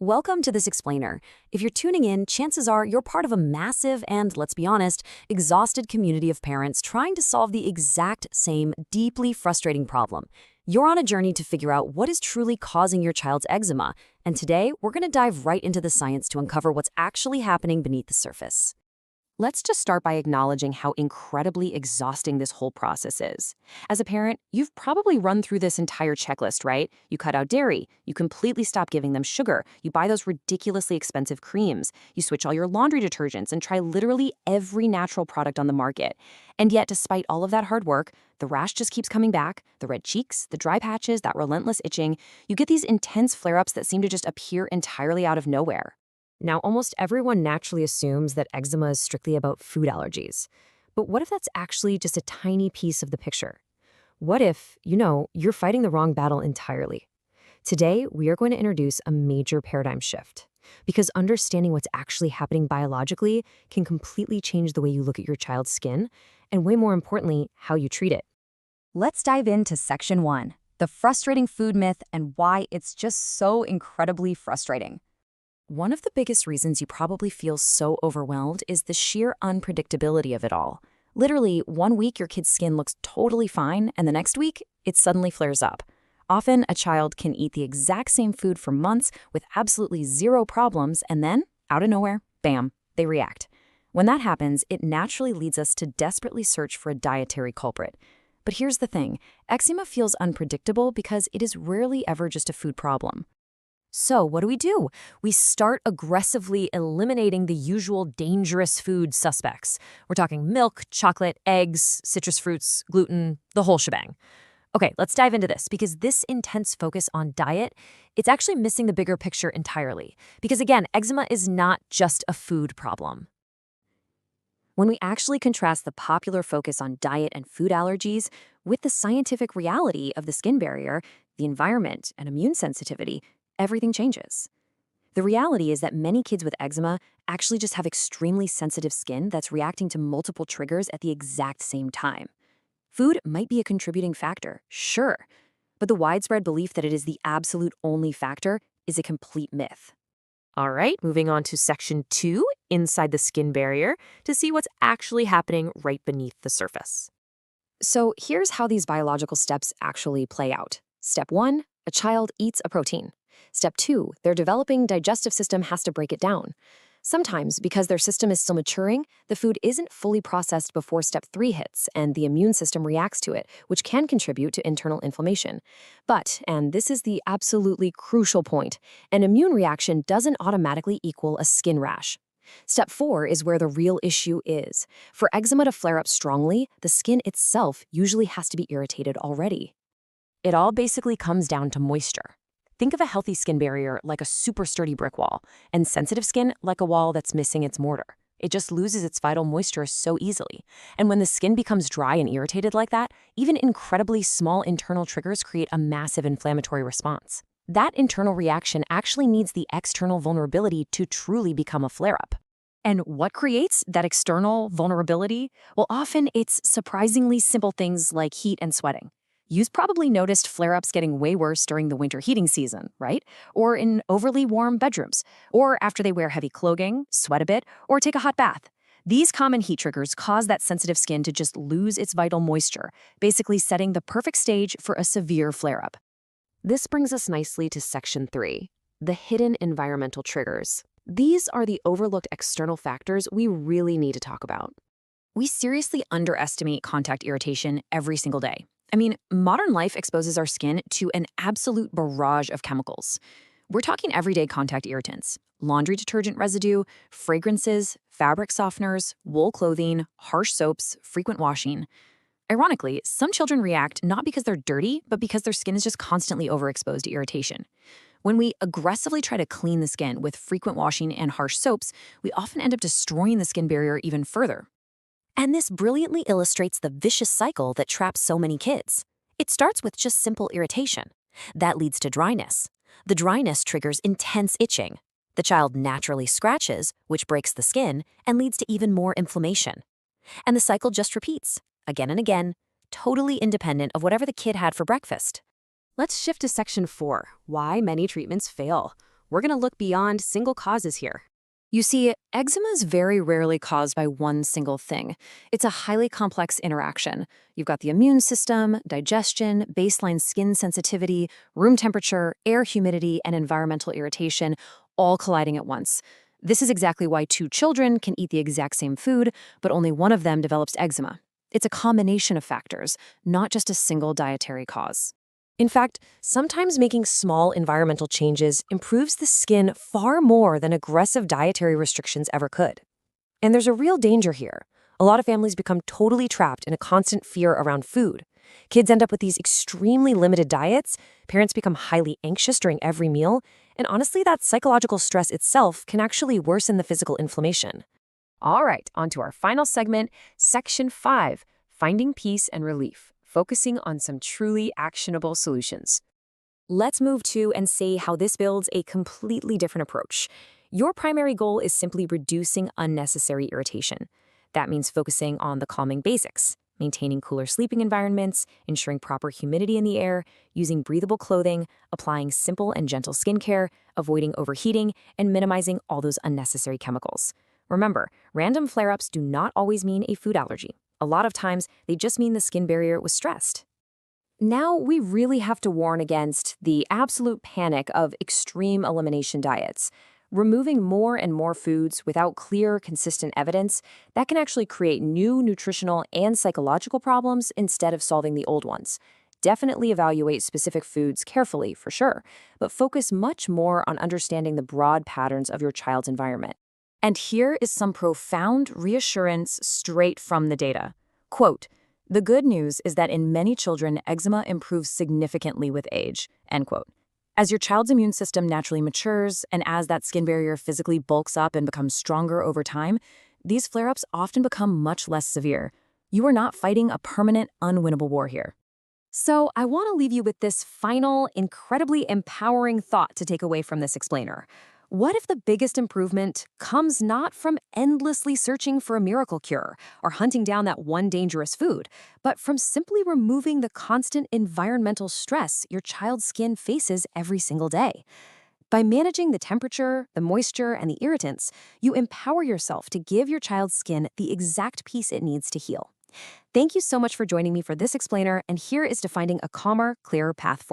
Welcome to this explainer. If you're tuning in, chances are you're part of a massive and, let's be honest, exhausted community of parents trying to solve the exact same deeply frustrating problem. You're on a journey to figure out what is truly causing your child's eczema, and today we're going to dive right into the science to uncover what's actually happening beneath the surface. Let's just start by acknowledging how incredibly exhausting this whole process is. As a parent, you've probably run through this entire checklist, right? You cut out dairy, you completely stop giving them sugar, you buy those ridiculously expensive creams, you switch all your laundry detergents and try literally every natural product on the market. And yet, despite all of that hard work, the rash just keeps coming back, the red cheeks, the dry patches, that relentless itching. You get these intense flare-ups that seem to just appear entirely out of nowhere. Now, almost everyone naturally assumes that eczema is strictly about food allergies. But what if that's actually just a tiny piece of the picture? What if, you're fighting the wrong battle entirely? Today, we are going to introduce a major paradigm shift, because understanding what's actually happening biologically can completely change the way you look at your child's skin, and way more importantly, how you treat it. Let's dive into Section 1, the frustrating food myth and why it's just so incredibly frustrating. One of the biggest reasons you probably feel so overwhelmed is the sheer unpredictability of it all. Literally, one week your kid's skin looks totally fine, and the next week, it suddenly flares up. Often, a child can eat the exact same food for months with absolutely zero problems, and then, out of nowhere, bam, they react. When that happens, it naturally leads us to desperately search for a dietary culprit. But here's the thing, eczema feels unpredictable because it is rarely ever just a food problem. So what do? We start aggressively eliminating the usual dangerous food suspects. We're talking milk, chocolate, eggs, citrus fruits, gluten, the whole shebang. Okay, let's dive into this, because this intense focus on diet, it's actually missing the bigger picture entirely. Because again, eczema is not just a food problem. When we actually contrast the popular focus on diet and food allergies with the scientific reality of the skin barrier, the environment, and immune sensitivity, everything changes. The reality is that many kids with eczema actually just have extremely sensitive skin that's reacting to multiple triggers at the exact same time. Food might be a contributing factor, sure, but the widespread belief that it is the absolute only factor is a complete myth. All right, moving on to Section 2, inside the skin barrier, to see what's actually happening right beneath the surface. So here's how these biological steps actually play out. Step 1, a child eats a protein. Step 2, their developing digestive system has to break it down. Sometimes, because their system is still maturing, the food isn't fully processed before Step 3 hits, and the immune system reacts to it, which can contribute to internal inflammation. But, and this is the absolutely crucial point, an immune reaction doesn't automatically equal a skin rash. Step 4 is where the real issue is. For eczema to flare up strongly, the skin itself usually has to be irritated already. It all basically comes down to moisture. Think of a healthy skin barrier like a super sturdy brick wall, and sensitive skin like a wall that's missing its mortar. It just loses its vital moisture so easily. And when the skin becomes dry and irritated like that, even incredibly small internal triggers create a massive inflammatory response. That internal reaction actually needs the external vulnerability to truly become a flare-up. And what creates that external vulnerability? Well, often it's surprisingly simple things like heat and sweating. You've probably noticed flare-ups getting way worse during the winter heating season, right? Or in overly warm bedrooms, or after they wear heavy clothing, sweat a bit, or take a hot bath. These common heat triggers cause that sensitive skin to just lose its vital moisture, basically setting the perfect stage for a severe flare-up. This brings us nicely to Section 3, the hidden environmental triggers. These are the overlooked external factors we really need to talk about. We seriously underestimate contact irritation every single day. I mean, modern life exposes our skin to an absolute barrage of chemicals. We're talking everyday contact irritants, laundry detergent residue, fragrances, fabric softeners, wool clothing, harsh soaps, frequent washing. Ironically, some children react not because they're dirty, but because their skin is just constantly overexposed to irritation. When we aggressively try to clean the skin with frequent washing and harsh soaps, we often end up destroying the skin barrier even further. And this brilliantly illustrates the vicious cycle that traps so many kids. It starts with just simple irritation. That leads to dryness. The dryness triggers intense itching. The child naturally scratches, which breaks the skin and leads to even more inflammation. And the cycle just repeats, again and again, totally independent of whatever the kid had for breakfast. Let's shift to Section 4, why many treatments fail. we're going to look beyond single causes here. You see, eczema is very rarely caused by one single thing. It's a highly complex interaction. You've got the immune system, digestion, baseline skin sensitivity, room temperature, air humidity, and environmental irritation, all colliding at once. This is exactly why two children can eat the exact same food, but only one of them develops eczema. It's a combination of factors, not just a single dietary cause. In fact, sometimes making small environmental changes improves the skin far more than aggressive dietary restrictions ever could. And there's a real danger here. A lot of families become totally trapped in a constant fear around food. Kids end up with these extremely limited diets, parents become highly anxious during every meal, and honestly, that psychological stress itself can actually worsen the physical inflammation. All right, on to our final segment, Section 5, Finding Peace and Relief, focusing on some truly actionable solutions. Let's move to and see how this builds a completely different approach. Your primary goal is simply reducing unnecessary irritation. That means focusing on the calming basics, maintaining cooler sleeping environments, ensuring proper humidity in the air, using breathable clothing, applying simple and gentle skincare, avoiding overheating, and minimizing all those unnecessary chemicals. Remember, random flare-ups do not always mean a food allergy. A lot of times, they just mean the skin barrier was stressed. Now, we really have to warn against the absolute panic of extreme elimination diets. Removing more and more foods without clear, consistent evidence, that can actually create new nutritional and psychological problems instead of solving the old ones. Definitely evaluate specific foods carefully, for sure, but focus much more on understanding the broad patterns of your child's environment. And here is some profound reassurance straight from the data. Quote, "The good news is that in many children, eczema improves significantly with age." End quote. As your child's immune system naturally matures, and as that skin barrier physically bulks up and becomes stronger over time, these flare-ups often become much less severe. You are not fighting a permanent, unwinnable war here. So I want to leave you with this final, incredibly empowering thought to take away from this explainer. What if the biggest improvement comes not from endlessly searching for a miracle cure or hunting down that one dangerous food, but from simply removing the constant environmental stress your child's skin faces every single day? By managing the temperature, the moisture, and the irritants, you empower yourself to give your child's skin the exact peace it needs to heal. Thank you so much for joining me for this explainer, and here is to finding a calmer, clearer path forward.